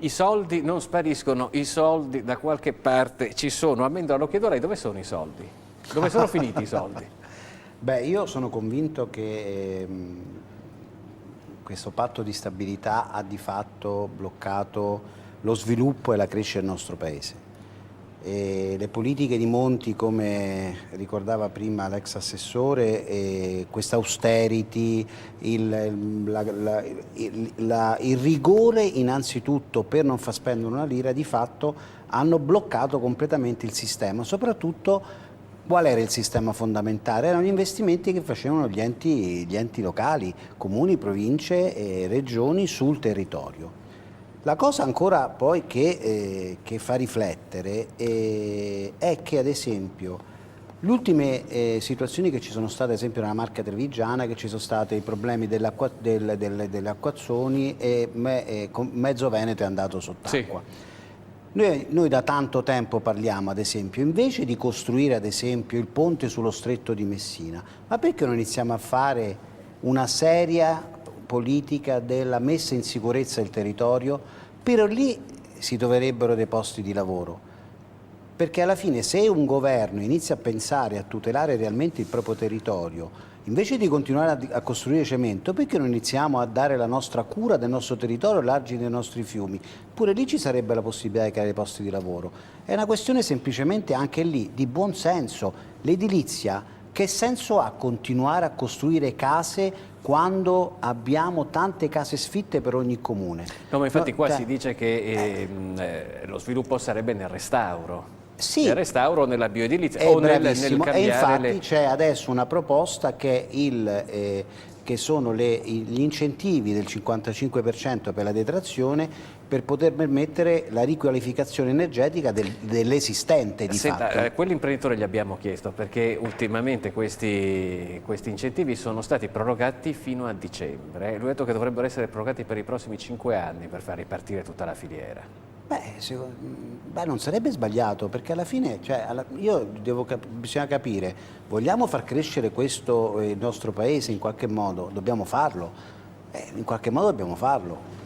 I soldi non spariscono, i soldi da qualche parte ci sono. Amendola, lo chiedo a lei, dove sono i soldi? Dove sono finiti i soldi? Beh, io sono convinto che questo patto di stabilità ha di fatto bloccato lo sviluppo e la crescita del nostro Paese. E le politiche di Monti, come ricordava prima l'ex assessore, questa austerity, il rigore innanzitutto per non far spendere una lira, di fatto hanno bloccato completamente il sistema. Soprattutto, qual era il sistema fondamentale? Erano gli investimenti che facevano gli enti locali, comuni, province e regioni sul territorio. La cosa ancora poi che fa riflettere è che, ad esempio, le ultime situazioni che ci sono state, ad esempio nella Marca Trevigiana, che ci sono stati i problemi delle acquazzoni e mezzo Veneto è andato sott'acqua. Sì. Noi da tanto tempo parliamo, ad esempio, invece di costruire ad esempio il ponte sullo Stretto di Messina, ma perché non iniziamo a fare una seria politica della messa in sicurezza del territorio? Per lì si troverebbero dei posti di lavoro, perché alla fine, se un governo inizia a pensare a tutelare realmente il proprio territorio, invece di continuare a costruire cemento, perché non iniziamo a dare la nostra cura del nostro territorio, l'argine dei nostri fiumi? Pure lì ci sarebbe la possibilità di creare posti di lavoro. È una questione semplicemente anche lì di buon senso. L'edilizia, che senso ha continuare a costruire case quando abbiamo tante case sfitte per ogni comune? No, ma infatti qua si dice che lo sviluppo sarebbe nel restauro. Sì, nel restauro o nella bioedilizia o nel cambiare. E infatti c'è adesso una proposta che, che sono gli incentivi del 55% per la detrazione, per poter permettere la riqualificazione energetica dell'esistente di fatto. Quelli imprenditori gli abbiamo chiesto, perché ultimamente questi incentivi sono stati prorogati fino a dicembre. Lui ha detto che dovrebbero essere prorogati per i prossimi 5 anni per far ripartire tutta la filiera. Beh, non sarebbe sbagliato, perché alla fine, cioè, bisogna capire, vogliamo far crescere questo il nostro paese in qualche modo? Dobbiamo farlo, in qualche modo dobbiamo farlo.